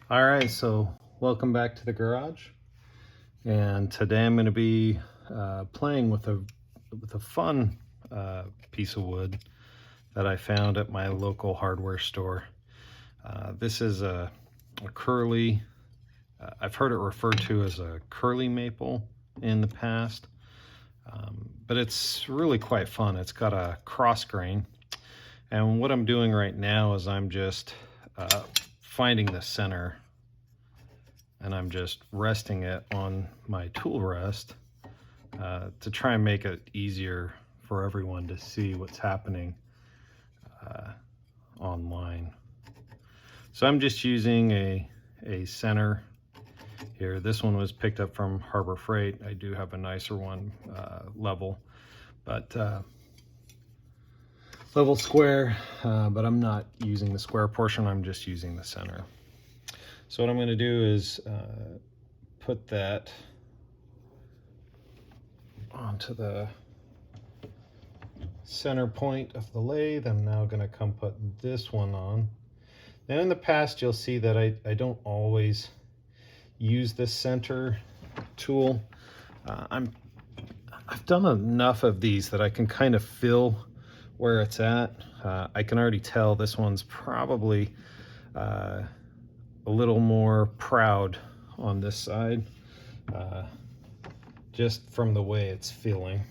All right, so welcome back to the garage, and today I'm going to be playing with a fun piece of wood that I found at my local hardware store. This is a curly. I've heard it referred to as a curly maple in the past, but it's really quite fun. It's got a cross grain, and what I'm doing right now is I'm just finding the center, and I'm just resting it on my tool rest to try and make it easier for everyone to see what's happening online. So I'm just using a center here. This one was picked up from Harbor Freight. I do have a nicer one, level, but level square, but I'm not using the square portion. I'm just using the center. So what I'm going to do is put that onto the center point of the lathe. I'm now going to come put this one on. Now in the past you'll see that I don't always use this center tool. I've done enough of these that I can kind of feel where it's at. I can already tell this one's probably a little more proud on this side, just from the way it's feeling.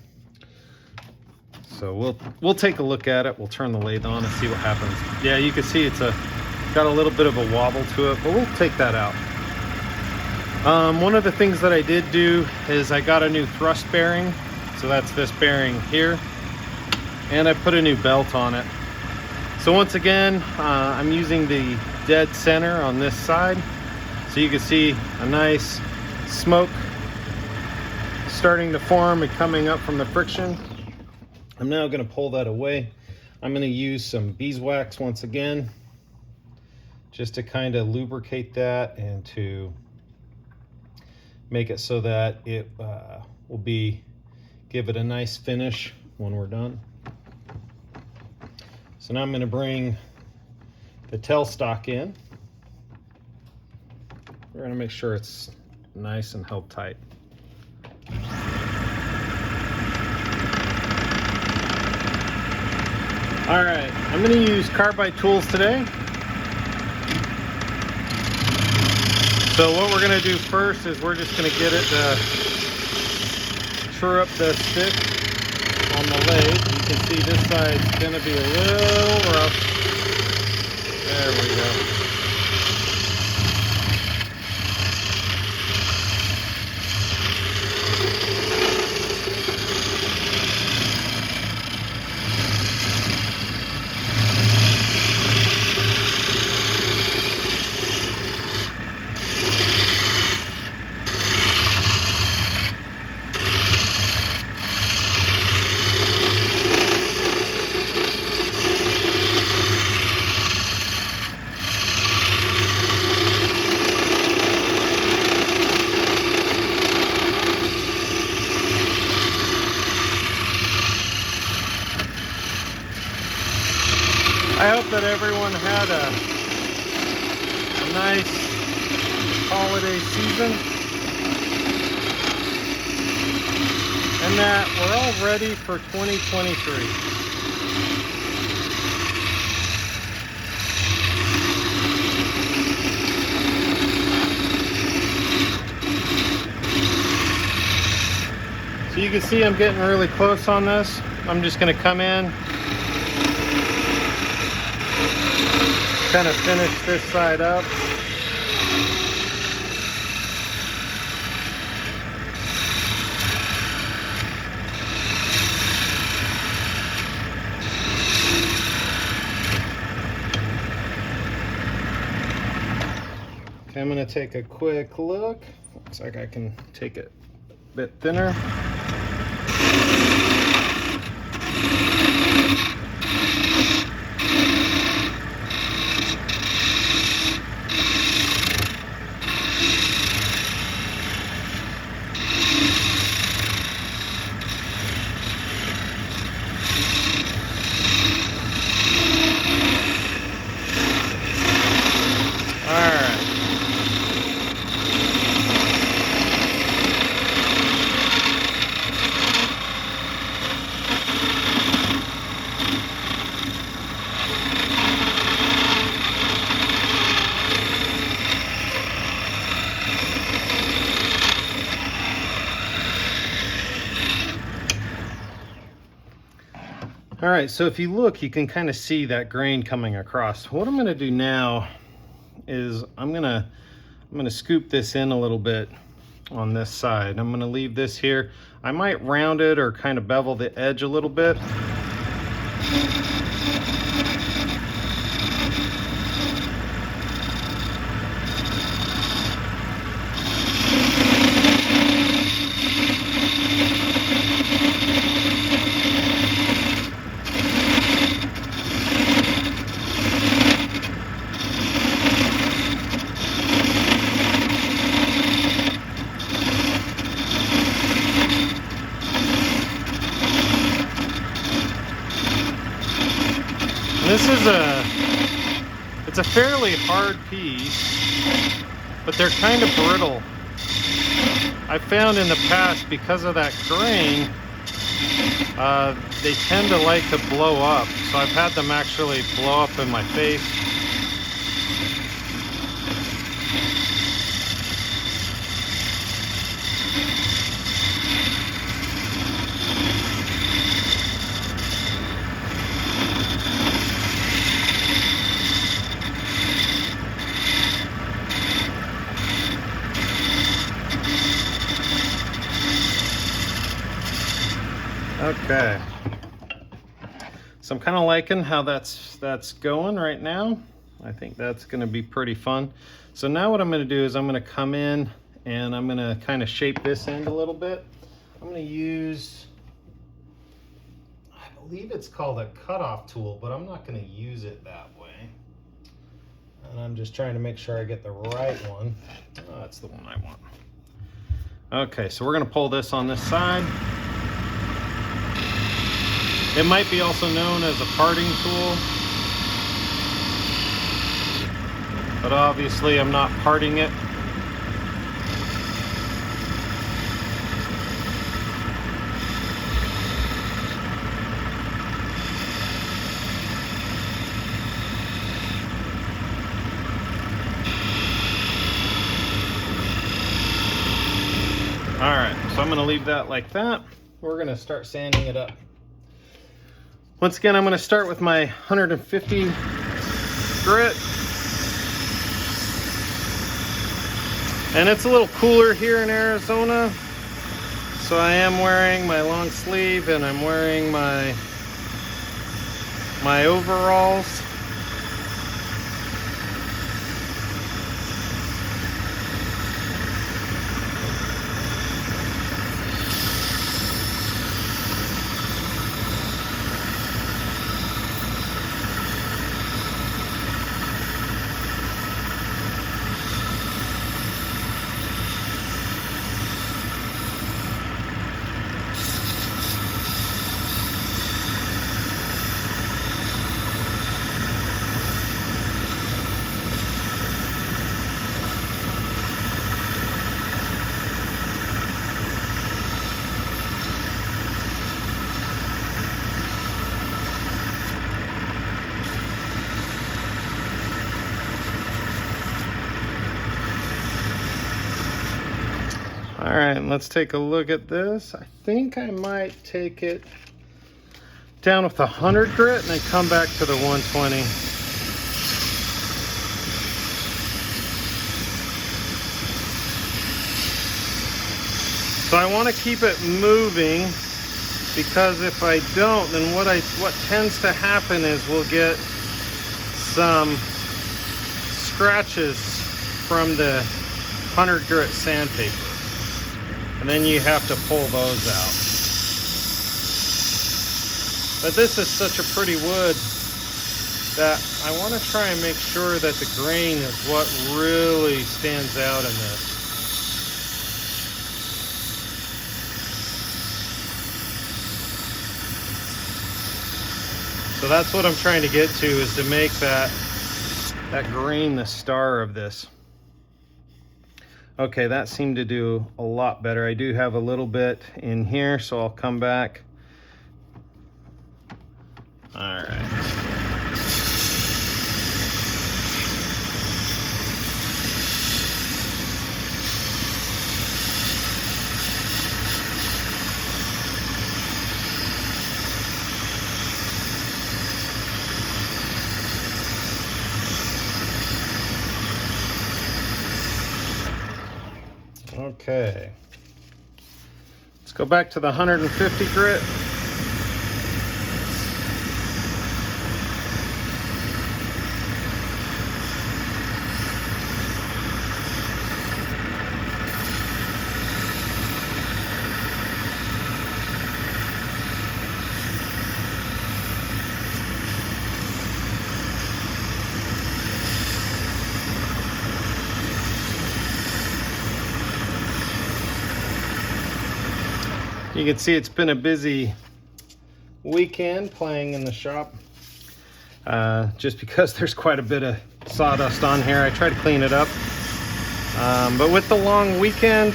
So we'll take a look at it. We'll turn the lathe on and see what happens. Yeah, you can see it's got a little bit of a wobble to it, but we'll take that out. One of the things that I did do is I got a new thrust bearing. So that's this bearing here, and I put a new belt on it. So once again, I'm using the dead center on this side, so you can see a nice smoke starting to form and coming up from the friction. I'm now going to pull that away. I'm going to use some beeswax once again, just to kind of lubricate that and to make it so that it will give it a nice finish when we're done. So now I'm going to bring the tailstock in. We're going to make sure it's nice and held tight. All right, I'm going to use carbide tools today. So what we're going to do first is we're just going to get it to true up the stick on the lathe. You can see this side's going to be a little rough. There we go. I hope that everyone had a nice holiday season, and that we're all ready for 2023. So you can see I'm getting really close on this. I'm just going to come in, kind of finish this side up. Okay, I'm going to take a quick look. Looks like I can take it a bit thinner. All right. All right, so if you look, you can kind of see that grain coming across. What I'm gonna do now is I'm gonna scoop this in a little bit on this side. I'm gonna leave this here. I might round it or kind of bevel the edge a little bit. This is it's a fairly hard piece, but they're kind of brittle. I found in the past, because of that grain, they tend to like to blow up. So I've had them actually blow up in my face. Okay, so I'm kind of liking how that's going right now. I think that's going to be pretty fun. So now what I'm going to do is I'm going to come in and I'm going to kind of shape this end a little bit. I'm going to use, I believe it's called a cutoff tool, but I'm not going to use it that way. And I'm just trying to make sure I get the right one. Oh, that's the one I want. Okay, so we're going to pull this on this side. It might be also known as a parting tool, but obviously I'm not parting it. All right, so I'm going to leave that like that. We're going to start sanding it up. Once again, I'm going to start with my 150 grit. And it's a little cooler here in Arizona, so I am wearing my long sleeve and I'm wearing my overalls. All right, let's take a look at this. I think I might take it down with 100 grit and then come back to the 120. So I want to keep it moving, because if I don't, then what tends to happen is we'll get some scratches from the 100 grit sandpaper. And then you have to pull those out. But this is such a pretty wood that I want to try and make sure that the grain is what really stands out in this. So that's what I'm trying to get to, is to make that grain the star of this. Okay, that seemed to do a lot better. I do have a little bit in here, so I'll come back. All right. Okay. Let's go back to the 150 grit. You can see it's been a busy weekend playing in the shop, just because there's quite a bit of sawdust on here. I try to clean it up, but with the long weekend,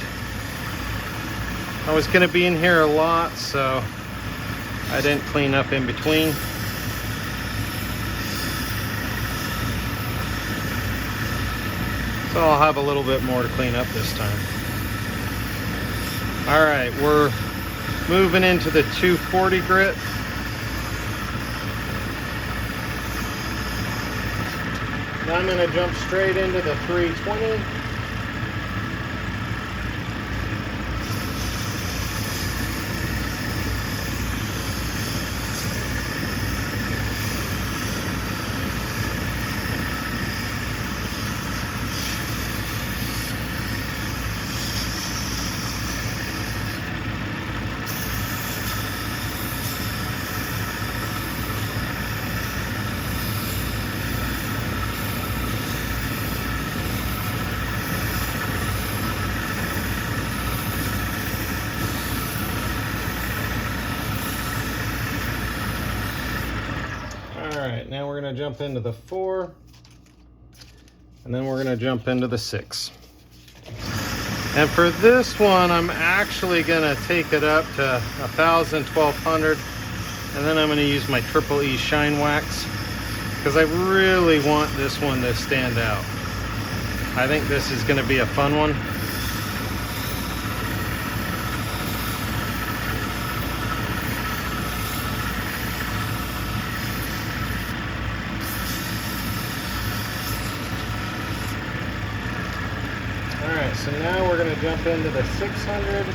I was going to be in here a lot, so I didn't clean up in between. So I'll have a little bit more to clean up this time. All right, we're moving into the 240 grit. Now I'm going to jump straight into the 320. All right, now we're going to jump into the 4, and then we're going to jump into the 6. And for this one, I'm actually going to take it up to 1,000, 1,200, and then I'm going to use my Triple E Shine Wax, because I really want this one to stand out. I think this is going to be a fun one. Alright, so now we're going to jump into the 600.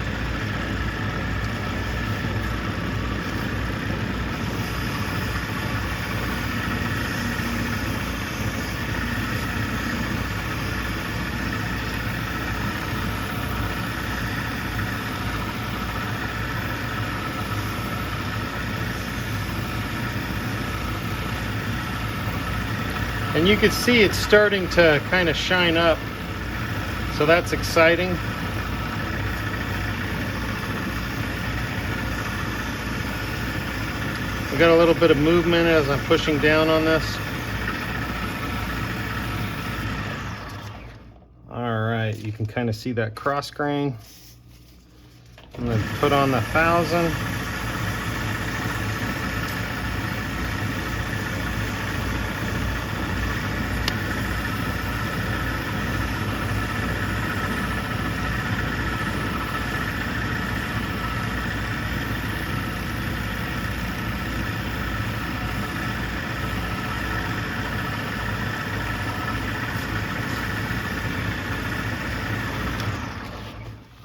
And you can see it's starting to kind of shine up. So that's exciting. We got a little bit of movement as I'm pushing down on this. All right, you can kind of see that cross grain. I'm going to put on the 1,000.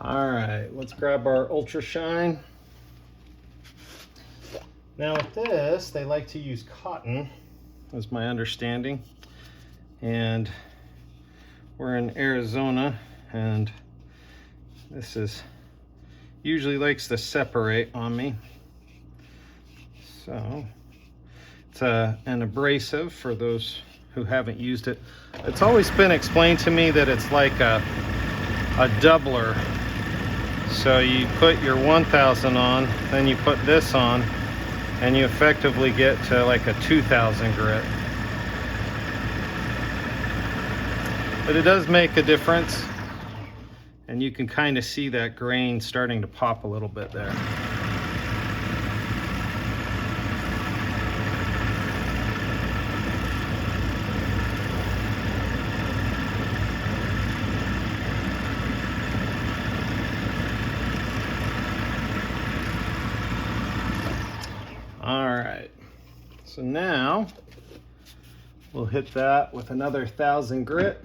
All right, let's grab our Ultra Shine. Now with this, they like to use cotton, is my understanding. And we're in Arizona, and this is usually likes to separate on me. So it's an abrasive for those who haven't used it. It's always been explained to me that it's like a doubler. So you put your 1,000 on, then you put this on, and you effectively get to like a 2,000 grit. But it does make a difference, and you can kind of see that grain starting to pop a little bit there. All right, so now we'll hit that with another 1,000 grit.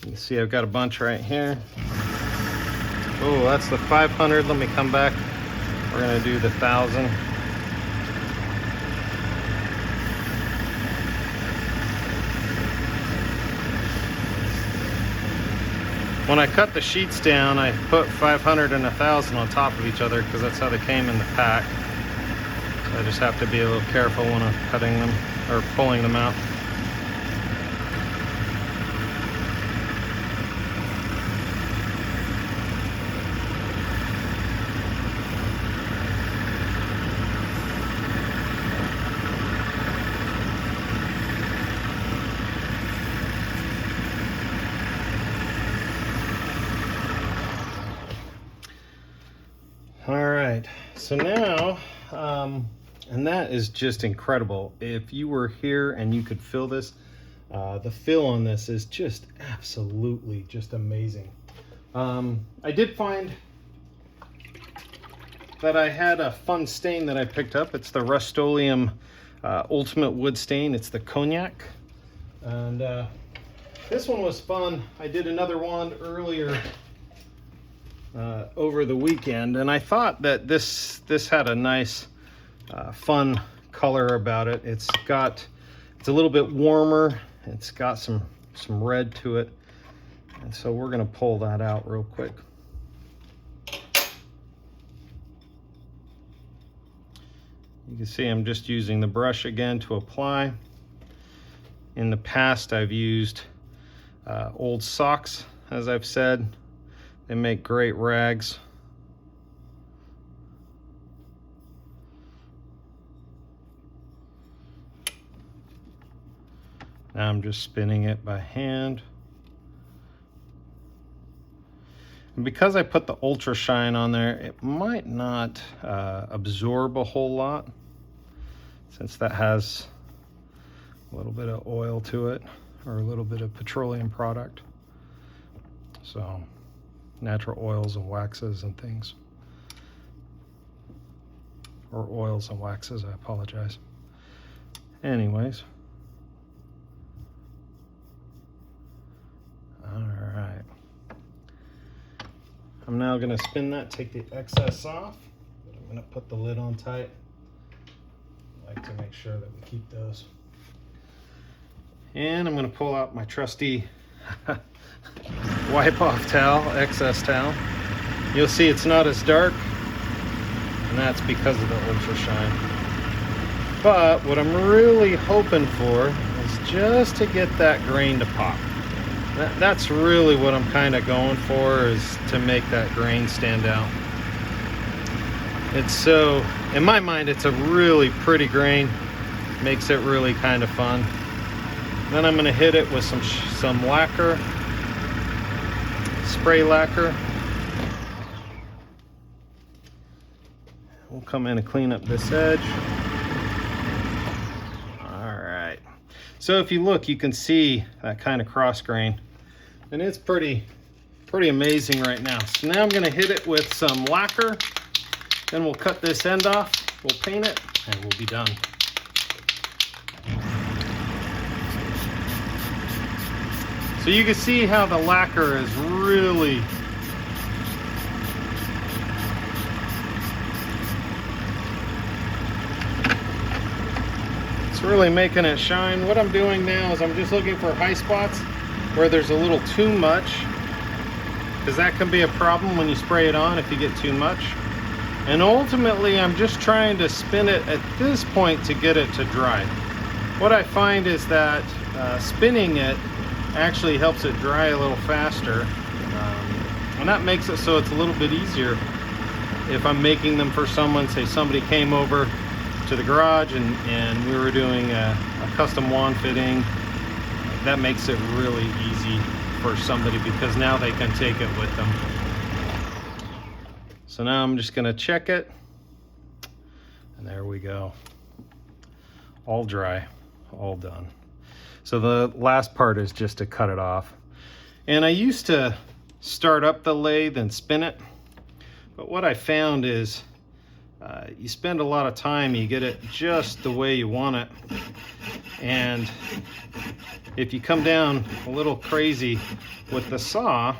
You see I've got a bunch right here. Oh, that's the 500. Let me come back. We're gonna do the 1,000. When I cut the sheets down, I put 500 and 1,000 on top of each other because that's how they came in the pack. So I just have to be a little careful when I'm cutting them or pulling them out. All right, so now, and that is just incredible. If you were here and you could feel this, the fill on this is just absolutely just amazing. I did find that I had a fun stain that I picked up. It's the Rust-Oleum Ultimate Wood Stain. It's the Cognac. And this one was fun. I did another one earlier over the weekend, and I thought that this had a nice fun color about it. It's a little bit warmer. It's got some red to it, and so we're gonna pull that out real quick. You can see I'm just using the brush again to apply. In the past I've used old socks, as I've said. They make great rags. Now I'm just spinning it by hand. And because I put the Ultra Shine on there, it might not absorb a whole lot, since that has a little bit of oil to it, or a little bit of petroleum product. So, natural oils and waxes and things. Or oils and waxes, I apologize. Anyways. Alright. I'm now going to spin that, take the excess off. But I'm going to put the lid on tight. I like to make sure that we keep those. And I'm going to pull out my trusty wipe off towel, excess towel. You'll see it's not as dark, and that's because of the Ultra Shine. But what I'm really hoping for is just to get that grain to pop. That's really what I'm kind of going for, is to make that grain stand out. It's so, in my mind, it's a really pretty grain. Makes it really kind of fun. Then I'm going to hit it with some lacquer. Spray lacquer. We'll come in and clean up this edge. All right. So if you look, you can see that kind of cross grain, and it's pretty amazing right now. So now I'm going to hit it with some lacquer. Then we'll cut this end off. We'll paint it, and we'll be done. So you can see how the lacquer is really making it shine. What I'm doing now is I'm just looking for high spots where there's a little too much, because that can be a problem when you spray it on if you get too much. And ultimately I'm just trying to spin it at this point to get it to dry. What I find is that spinning it actually helps it dry a little faster, and that makes it so it's a little bit easier if I'm making them for someone. Say somebody came over to the garage and we were doing a custom wand fitting. That makes it really easy for somebody, because now they can take it with them. So now I'm just going to check it, and there we go. All dry, all done. So the last part is just to cut it off. And I used to start up the lathe and spin it, but what I found is you spend a lot of time, you get it just the way you want it, and if you come down a little crazy with the saw,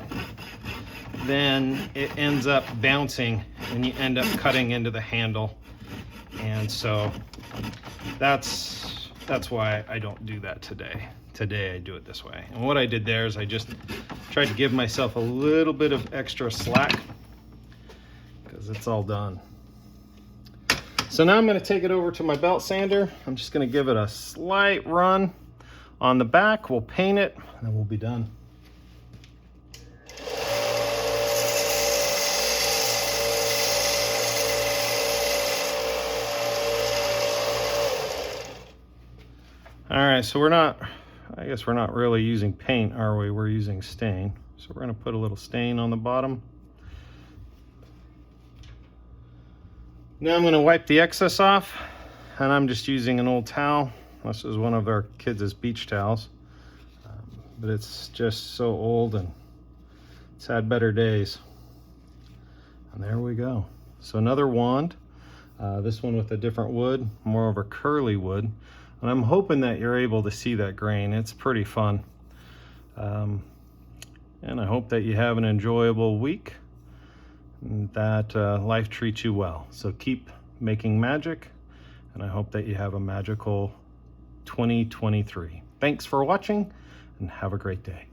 then it ends up bouncing and you end up cutting into the handle. And so that's why I don't do that today. Today I do it this way. And what I did there is I just tried to give myself a little bit of extra slack because it's all done. So now I'm going to take it over to my belt sander. I'm just going to give it a slight run on the back. We'll paint it and then we'll be done. All right, so I guess we're not really using paint, are we? We're using stain. So we're going to put a little stain on the bottom. Now I'm going to wipe the excess off, and I'm just using an old towel. This is one of our kids' beach towels, but it's just so old and it's had better days. And there we go. So another wand, this one with a different wood, more of a curly wood. And I'm hoping that you're able to see that grain. It's pretty fun. And I hope that you have an enjoyable week and that life treats you well. So keep making magic, and I hope that you have a magical 2023. Thanks for watching and have a great day.